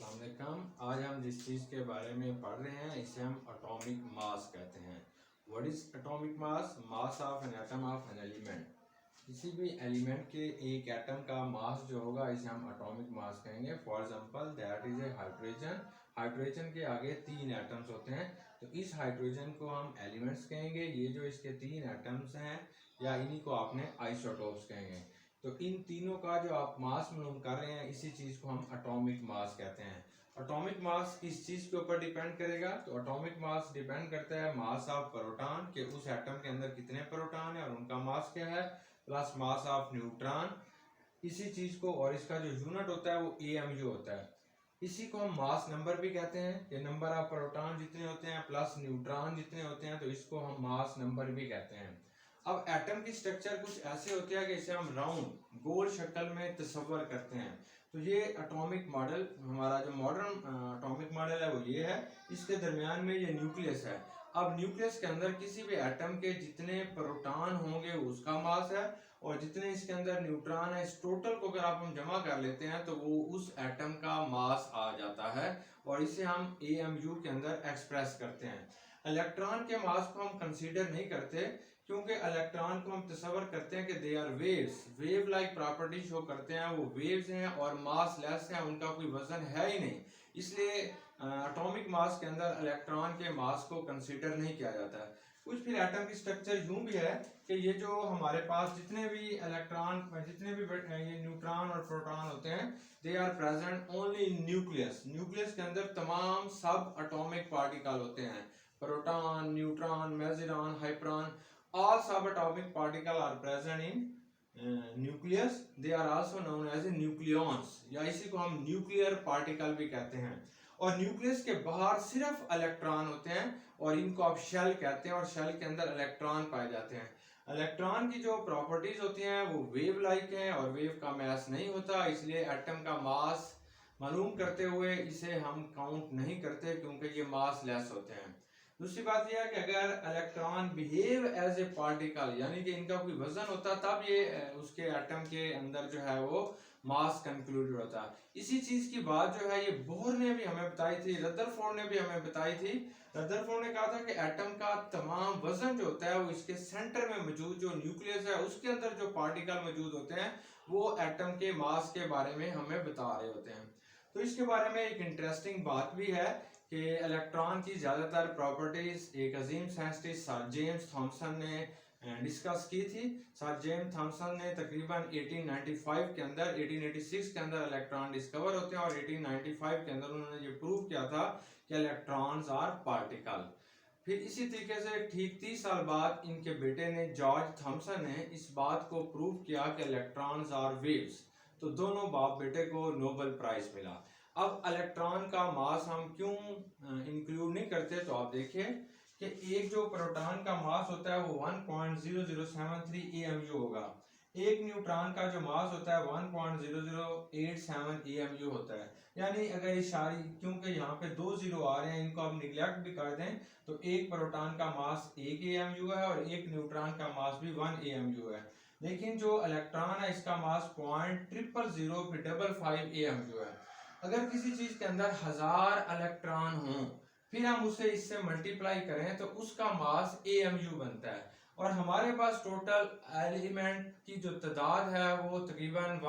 अस्सलाम। आज हम जिस चीज़ के बारे में पढ़ रहे हैं इसे हम एटॉमिक मास कहते हैं। What is atomic mass? Mass of an atom of an element. किसी भी एलिमेंट के एक एटम का मास जो होगा इसे हम एटॉमिक मास कहेंगे। For example that is a hydrogen. Hydrogen के आगे 3 एटम्स होते हैं, तो इस हाइड्रोजन को हम एलिमेंट्स कहेंगे। ये जो इसके 3 एटम्स हैं या इन्हीं को आपने आइसोटोप्स कहेंगे। तो इन तीनों का जो आप मास मालूम कर रहे हैं इसी चीज को हम एटॉमिक मास कहते हैं। एटॉमिक मास किस चीज के ऊपर डिपेंड करेगा? तो एटॉमिक मास डिपेंड करता है मास ऑफ प्रोटॉन के, उस एटम के अंदर कितने प्रोटॉन है और उनका मास क्या है, प्लस मास ऑफ न्यूट्रॉन इसी चीज को, और इसका जो यूनिट होता है वो एएमयू होता है। इसी को हम मास नंबर भी कहते हैं कि नंबर ऑफ प्रोटॉन जितने होते हैं प्लस न्यूट्रॉन जितने होते हैं, तो इसको हम मास नंबर भी कहते हैं। अब एटम की स्ट्रक्चर कुछ ऐसे होती है कि इसे हम राउंड गोल शक्ल में तस्वर करते हैं। तो ये एटॉमिक मॉडल, हमारा जो मॉडर्न एटॉमिक मॉडल है वो ये है। इसके दरमियान में ये न्यूक्लियस है। अब न्यूक्लियस के अंदर किसी भी एटम के जितने प्रोटॉन होंगे उसका मास है, और जितने इसके अंदर न्यूट्रॉन है इस टोटल को अगर आप हम जमा कर लेते हैं तो वो उस एटम का मास आ जाता है, और इसे हम एएमयू के अंदर एक्सप्रेस करते हैं। इलेक्ट्रॉन के मास को हम कंसीडर नहीं करते, क्योंकि इलेक्ट्रॉन को हम तस्वर करते हैं कि they are waves, wave like property show करते हैं, वो वेव्स हैं और मास लेस है, उनका कोई वजन है ही नहीं। इसलिए एटॉमिक मास के अंदर इलेक्ट्रॉन के मास को कंसीडर नहीं किया जाता है। कुछ फिर एटम की स्ट्रक्चर यूं भी है कि ये जो हमारे पास जितने भी इलेक्ट्रॉन, जितने भी ये न्यूट्रॉन और प्रोटॉन होते हैं, they are present only in nucleus. Nucleus के अंदर तमाम सब एटॉमिक पार्टिकल होते हैं, proton, neutron, meson, hadron, all subatomic particles are present in nucleus. They are also known as nucleons, या इसी को हम न्यूक्लियर पार्टिकल भी कहते हैं। और न्यूक्लियस के बाहर सिर्फ इलेक्ट्रॉन होते हैं और इनको आप शेल कहते हैं, और शेल के अंदर इलेक्ट्रॉन पाए जाते हैं। इलेक्ट्रॉन की जो प्रॉपर्टीज होती हैं वो वेव लाइक हैं और वेव का मास नहीं होता, इसलिए एटम का मास मालूम करते हुए इसे हम काउंट नहीं करते क्योंकि ये मास लेस होते हैं। दूसरी बात यह है कि अगर electron behave as a particle, यानी कि इनका कोई वजन होता, तब ये उसके एटम के अंदर जो है वो मास कंक्लूडेड होता। इसी चीज की बात जो है ये बोहर ने भी हमें बताई थी, रदरफोर्ड ने भी हमें बताई थी। रदरफोर्ड ने कहा था कि एटम का तमाम वजन जो होता है वो इसके सेंटर में मौजूद जो न्यूक्लियस है उसके अंदर जो पार्टिकल मौजूद होते हैं वो एटम के मास के बारे में हमें बता रहे होते हैं। तो इसके बारे में एक इंटरेस्टिंग बात भी है कि इलेक्ट्रॉन की ज़्यादातर प्रॉपर्टीज एक अजीम साइंटिस्ट सर जेम्स थॉमसन ने डिस्कस की थी। सर जेम्स थॉमसन ने तकरीबन 1895 के अंदर, 1886 के अंदर इलेक्ट्रॉन डिस्कवर होते हैं, और 1895 के अंदर उन्होंने ये प्रूव किया था कि इलेक्ट्रॉन्स आर पार्टिकल। फिर इसी तरीके से ठीक 30 साल बाद इनके बेटे ने, जॉर्ज थॉमसन ने, इस बात को प्रूव किया कि इलेक्ट्रॉन्स आर वेव्स। तो दोनों बाप बेटे को नोबेल प्राइज मिला। अब इलेक्ट्रॉन का मास हम क्यों इंक्लूड नहीं करते, तो आप देखिए कि एक जो प्रोटॉन का मास होता है वो 1.0073 एएमयू होगा। एक न्यूट्रॉन का जो मास होता है 1.0087 एएमयू होता है। यानी अगर ये सारी, क्योंकि यहाँ पे 2 जीरो आ रहे हैं, इनको आप निगलेक्ट भी कर दें तो एक प्रोटॉन का मास 1 एएमयू है और एक न्यूट्रॉन का मास भी 1 एएमयू है। लेकिन जो इलेक्ट्रॉन है इसका मास 0.00055 एएमयू है। अगर किसी चीज के अंदर 1000 इलेक्ट्रॉन हो फिर हम उसे इससे मल्टीप्लाई करें तो उसका मास एएमयू बनता है, और हमारे पास टोटल एलिमेंट की जो तादाद है वो तकरीबन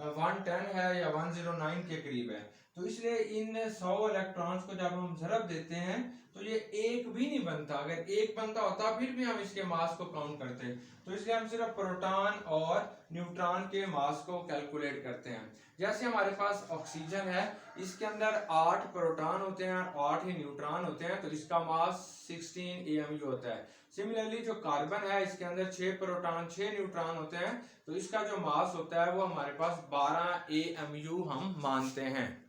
110 है या 109 के करीब है। तो इसलिए इन 100 इलेक्ट्रॉन्स को जब हम ज़रब देते हैं तो ये एक भी नहीं बनता। अगर एक बनता होता फिर भी हम इसके मास को काउंट करते। तो इसलिए हम सिर्फ प्रोटॉन और न्यूट्रॉन के मास को कैलकुलेट करते हैं। जैसे हमारे पास ऑक्सीजन है, इसके अंदर 8 प्रोटॉन होते हैं और 8 ही न्यूट्रॉन होते हैं, तो इसका मास 16 एएमयू होता है। सिमिलरली जो कार्बन है इसके अंदर 6 प्रोटॉन 6 न्यूट्रॉन होते हैं, तो इसका जो मास होता है वो हमारे पास 12 एएमयू हम मानते हैं।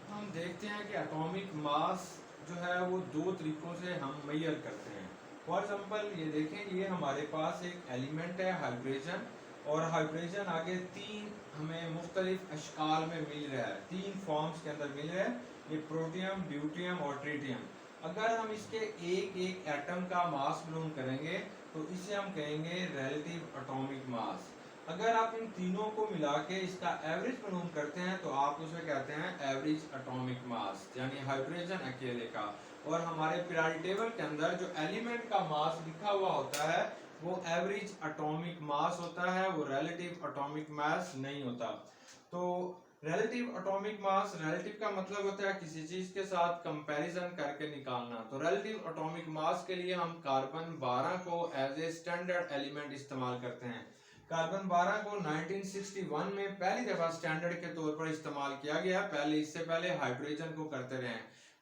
हम देखते हैं कि एटॉमिक मास जो है वो 2 तरीकों से हम मेजर करते हैं। फॉर एग्जांपल ये देखें, ये हमारे पास एक एलिमेंट है हाइड्रोजन, और हाइड्रोजन आगे 3 हमें मुख्तलिफ अशकाल में मिल रहा है, 3 फॉर्म्स के अंदर मिल रहा है, ये प्रोटियम, ड्यूटियम और ट्रिटियम। अगर हम इसके एक एक एटम का मास मालूम करेंगे तो इसे हम कहेंगे रिलेटिव एटॉमिक मास। अगर आप इन तीनों को मिला के इसका एवरेज मालूम करते हैं तो आप उसे कहते हैं एवरेज एटॉमिक मास, यानी हाइड्रोजन अकेले का। और हमारे पीरियोडिक टेबल के अंदर जो एलिमेंट का मास लिखा हुआ होता है वो एवरेज एटॉमिक मास होता है, वो रिलेटिव एटॉमिक मास नहीं होता। तो रिलेटिव एटॉमिक मास, रिलेटिव का मतलब होता है किसी चीज के साथ कंपैरिजन करके निकालना। तो रिलेटिव एटॉमिक मास के लिए हम कार्बन 12 को एज ए स्टैंडर्ड एलिमेंट इस्तेमाल करते हैं। कार्बन 12 को 1961 में पहली दफा स्टैंडर्ड के तौर पर इस्तेमाल किया गया, पहले इससे पहले हाइड्रोजन को करते रहे।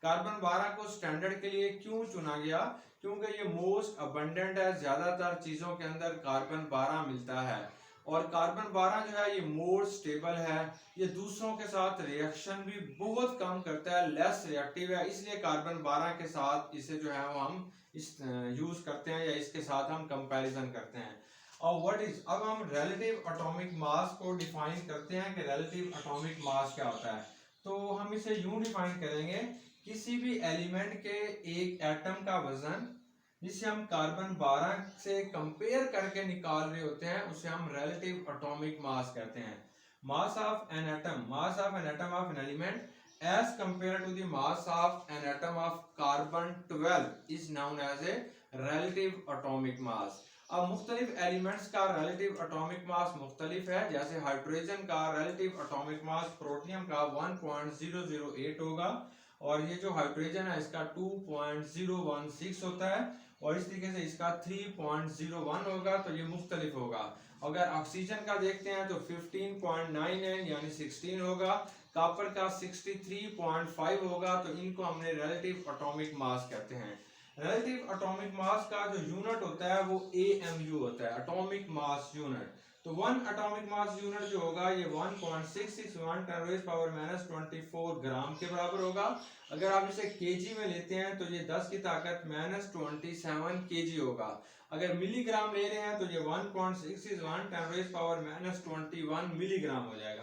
कार्बन 12 को स्टैंडर्ड के लिए क्यों चुना गया? क्योंकि ये मोस्ट अबंडेंट है, ज्यादातर चीजों के अंदर कार्बन 12 मिलता है। और कार्बन 12 जो है ये मोर स्टेबल है, ये दूसरों के साथ रिएक्शन भी बहुत कम करता है, लेस रिएक्टिव है, इसलिए कार्बन 12 के साथ इसे जो है वो हम इस यूज करते हैं या इसके साथ हम कंपैरिजन करते हैं। और व्हाट इज, अब हम रिलेटिव एटॉमिक मास को डिफाइन करते हैं कि रिलेटिव एटॉमिक मास क्या होता है। तो हम इसे यूं डिफाइन करेंगे, किसी भी एलिमेंट के एक एटम का वजन जिसे हम कार्बन 12 से कंपेयर करके निकाल रहे होते हैं उसे हम रिलेटिव एटॉमिक मास कहते हैं। Mass of an atom, mass of an atom of an element as compared to the mass of an atom of carbon 12 is known as a relative atomic mass। अब मुख्तलिफ elements का relative atomic mass मुख्तलिफ है, जैसे hydrogen का relative atomic mass protium का 1.008 होगा, और ये जो हाइड्रोजन है इसका 2.016 होता है, और इस तरीके से इसका 3.01 होगा, तो ये मुख्तलिफ होगा। अगर ऑक्सीजन का देखते हैं तो 15.99 यानी 16 होगा, कॉपर का 63.5 होगा, तो इनको हमने रिलेटिव एटॉमिक मास कहते हैं। रिलेटिव एटॉमिक मास का जो यूनिट होता है वो AMU होता है, एटॉमिक मास यूनिट। तो वन एटॉमिक मास यूनिट जो होगा ये 1.661 10⁻24 ग्राम के बराबर होगा। अगर आप इसे केजी में लेते हैं तो ये 10 की ताकत -27 केजी होगा। अगर मिलीग्राम ले रहे हैं तो ये 1.661 10⁻21 मिलीग्राम हो जाएगा।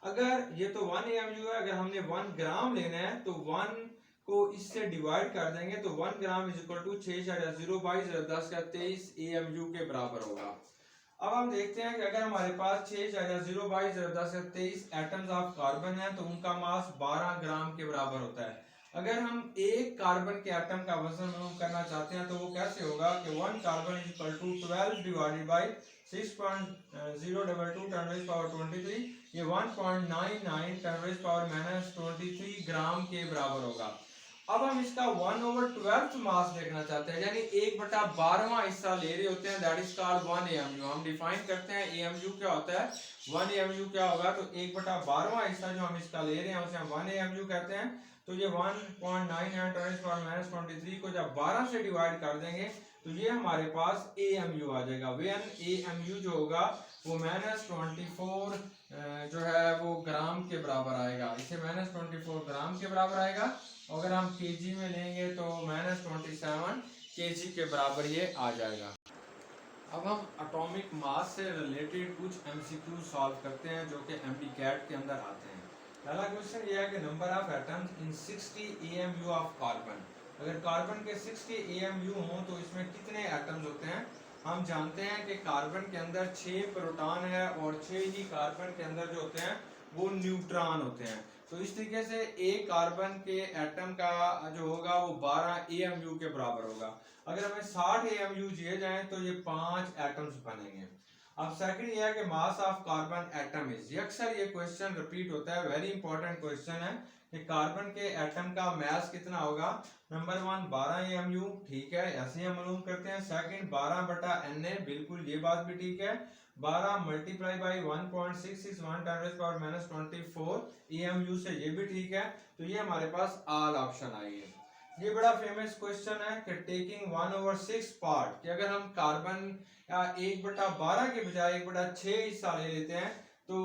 अगर ये तो 1 AMU है, अगर हमने 1 ग्राम लेना है तो 1 को इससे डिवाइड कर देंगे तो 1 gram is equal to 6.022 AMU के बराबर होगा। अब हम देखते हैं कि अगर हमारे पास 6.022 एटम्स ऑफ कार्बन है तो उनका मास 12 ग्राम के बराबर होता है। अगर हम एक कार्बन के एटम का वजन मालूम करना चाहते हैं तो वो कैसे होगा कि 1 carbon is equal to 12 divided by 6.022 10⁻23, ये 1.99 10⁻23 ग्राम के बराबर होगा। अब हम इसका 1/12 मास देखना चाहते हैं, यानी 1/12वां हिस्सा ले रहे होते हैं, दैट इज कॉल्ड 1 AMU। हम डिफाइन करते हैं AMU क्या होता है, 1 AMU क्या होगा, तो 1/12वां हिस्सा जो हम इसका ले रहे हैं उसे हम 1 AMU कहते हैं। तो ये 1.99 10⁻23 को जब 12 से डिवाइड कर देंगे तो ये हमारे पास AMU आ जाएगा। वेन AMU जो होगा वो -24 जो है वो ग्राम के बराबर आएगा, इसे -24 ग्राम के बराबर आएगा। अगर हम केजी में लेंगे तो -27 केजी के बराबर ये आ जाएगा। अब हम एटॉमिक मास से रिलेटेड कुछ MCQ सॉल्व करते हैं जो कि MDCAT के अंदर आते हैं। पहला क्वेश्चन ये है कि number of atoms in 60 AMU of carbon. अगर कार्बन के 60 AMU हों तो इसमें कितने एटम्स होते हैं? हम जानते हैं कि कार्बन के अंदर 6 प्रोटॉन है और 6 ही कार्बन के अंदर जो होते हैं वो न्यूट्रॉन होते हैं। तो इस तरीके से एक कार्बन के एटम का जो होगा वो 12 AMU के बराबर होगा। अगर हमें 60 AMU दिए जाएं तो ये 5 एटम्स बनेंगे। अब सेकंड ये है कि mass of carbon atom is, ये अक्सर ये क्वेश्चन रिपीट होता है, वेरी इंपॉर्टेंट क्वेश्चन है कि कार्बन के एटम का मास कितना होगा। नंबर 1 12 AMU, ठीक है, ऐसे ही हम मालूम करते हैं। सेकंड 12/Na, बिल्कुल ये बात भी ठीक है। 12 मल्टीप्लाई बाई 1.661 10⁻24 AMU से ये भी ठीक है। तो ये हमारे पास ऑल ऑप्शन आई है। ये बड़ा फेमस क्वेश्चन है कि टेकिंग 1/6 पार्ट, कि अगर हम कार्बन या 1/12 के बजाय 1/6 हिस्सा ले लेते हैं तो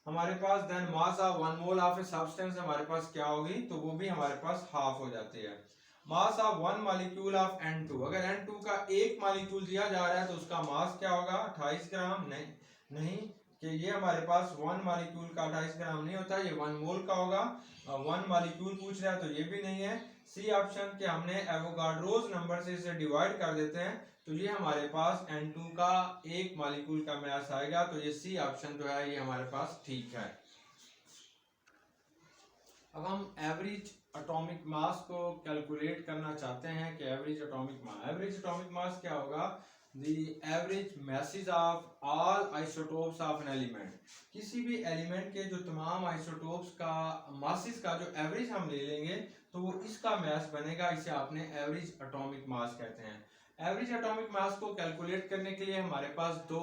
हमारे पास then mass of 1 mole of a substance हमारे पास क्या होगी, तो वो भी हमारे पास हाफ हो जाती है। मास ऑफ 1 मॉलिक्यूल ऑफ N2, अगर N2 का एक मॉलिक्यूल दिया जा रहा है तो उसका मास क्या होगा, 28 ग्राम। नहीं कि ये हमारे पास 1 मॉलिक्यूल का 28 ग्राम नहीं होता, ये 1 मोल का होगा। 1 मॉलिक्यूल पूछ रहा है तो ये भी नहीं है। सी ऑप्शन के हमने एवोगाड्रोस नंबर से इसे डिवाइड कर देते हैं तो ये हमारे पास N2 का एक मॉलिक्यूल का मास आएगा। तो ये सी ऑप्शन जो है ये हमारे पास ठीक है। अब हम एवरेज एटॉमिक मास को कैलकुलेट करना चाहते हैं कि एवरेज एटॉमिक मास क्या होगा। The average masses of all isotopes of an element, किसी भी एलिमेंट के जो तमाम आइसोटोप्स का मासेस का जो एवरेज हम ले लेंगे तो वो इसका मास बनेगा। इसे आपने एवरेज एटॉमिक मास कहते हैं। एवरेज एटॉमिक मास को कैलकुलेट करने के लिए हमारे पास दो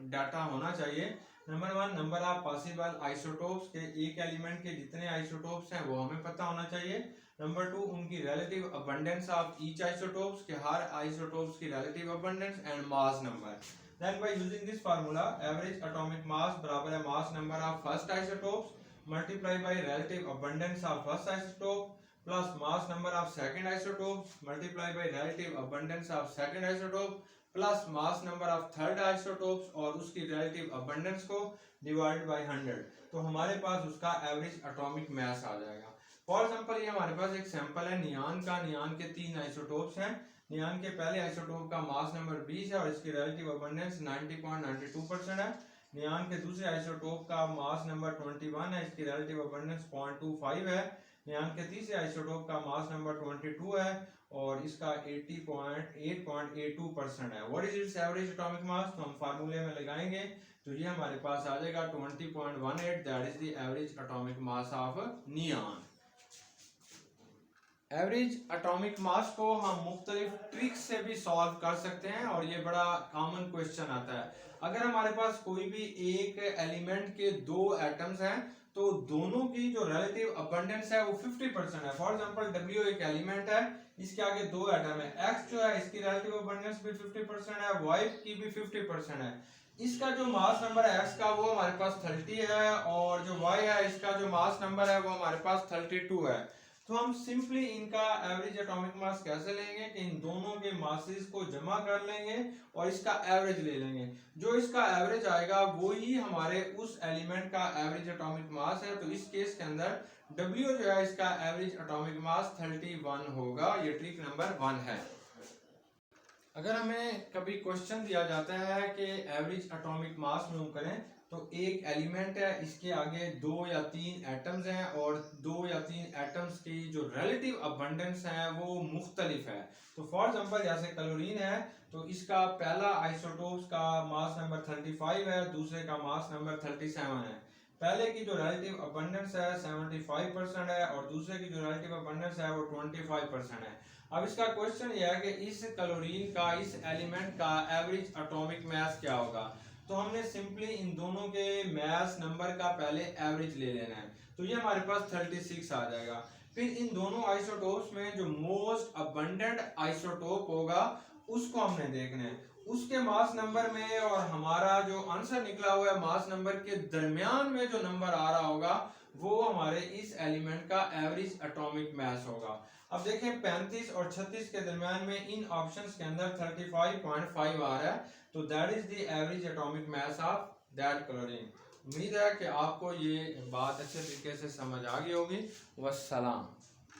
डाटा होना चाहिए। Number one, number of possible isotopes के, एक एलिमेंट के जितने आइसोटोप्स हैं वो हमें पता होना चाहिए। नंबर टू, उनकी relative abundance of each isotopes के, हर आइसोटोप्स की relative abundance and mass number. Then by using this formula average atomic mass बराबर है mass number of first isotopes multiply by relative abundance of first isotope plus mass number of second isotope multiply by relative abundance of second isotope plus mass number of third isotopes और उसकी relative abundance को divide by 100। तो हमारे पास उसका average atomic मास आ जाएगा। For example ये हमारे पास एक सैंपल है नियान का। नियान के 3 आइसोटोप्स हैं। नियान के पहले आइसोटोप का मास नंबर 20 है और इसकी रिलेटिव अबंडेंस 90.92% है। नियान के दूसरे आइसोटोप का मास नंबर 21 है, इसकी रिलेटिव अबंडेंस 0.25 है। नियान के तीसरे आइसोटोप का मास नंबर 22 है और इसका 8.82% है। What is it's average atomic मास? तो हम फार्मूले में लगाएंगे तो ये हमारे पास आ जाएगा 20.18, that is the average atomic mass of neon. Average atomic mass को हम मुख्तलिफ ट्रिक्स से भी सॉल्व कर सकते हैं और ये बड़ा कॉमन क्वेश्चन आता है। अगर हमारे पास कोई भी एक एलिमेंट के दो एटम्स हैं तो दोनों की जो रिलेटिव अबंडेंस है वो 50% है। फॉर एग्जांपल W एक एलिमेंट है, इसके आगे दो एटम है। X जो है इसकी रिलेटिव अबंडेंस भी 50% है, Y की भी 50% है। इसका जो मास नंबर है X का वो हमारे पास 30 है और जो Y है इसका जो मास नंबर है वो हमारे पास 32 है। तो हम सिंपली इनका एवरेज एटॉमिक मास कैसे लेंगे कि इन दोनों के मासेस को जमा कर लेंगे और इसका एवरेज ले लेंगे। जो इसका एवरेज आएगा वो ही हमारे उस एलिमेंट का एवरेज एटॉमिक मास है। तो इस केस के अंदर W जो है इसका एवरेज एटॉमिक मास 31 होगा। ये ट्रिक नंबर 1 है। अगर हमें कभी क्वेश्चन दिया जाता है कि एवरेज एटॉमिक मास मालूम करें तो एक एलिमेंट है, इसके आगे 2 या 3 एटम्स हैं और 2 या 3 एटम्स की जो रिलेटिव अबंडेंस है वो मुख्तलिफ है। तो फॉर एग्जांपल जैसे क्लोरीन है तो इसका पहला आइसोटोप्स का मास नंबर 35 है, दूसरे का मास नंबर 37 है। पहले की जो रिलेटिव अबंडेंस है 75% है और दूसरे की जो रिलेटिव अबंडेंस है वो 25% है। अब इसका क्वेश्चन ये है कि इस क्लोरीन का, इस एलिमेंट का एवरेज एटॉमिक मास क्या होगा। तो हमने सिंपली इन दोनों के मास नंबर का पहले एवरेज ले लेना है। तो ये हमारे पास 36 आ जाएगा। फिर इन दोनों आइसोटोप्स में जो मोस्ट अबंडेंट आइसोटोप होगा उसको हमने देखना है, उसके मास नंबर में और हमारा जो आंसर निकला हुआ है मास नंबर के दरमियान में जो नंबर आ रहा होगा वो हमारे इस एलिमेंट का एवरेज एटॉमिक मास होगा। अब देखें 35 और 36 के दरमियान में इन ऑप्शंस के अंदर 35.5 आ रहा है। तो that is the average atomic mass of that chlorine. उम्मीद है कि आपको ये बात अच्छे तरीके से समझ आ गई होगी। वस्सलाम।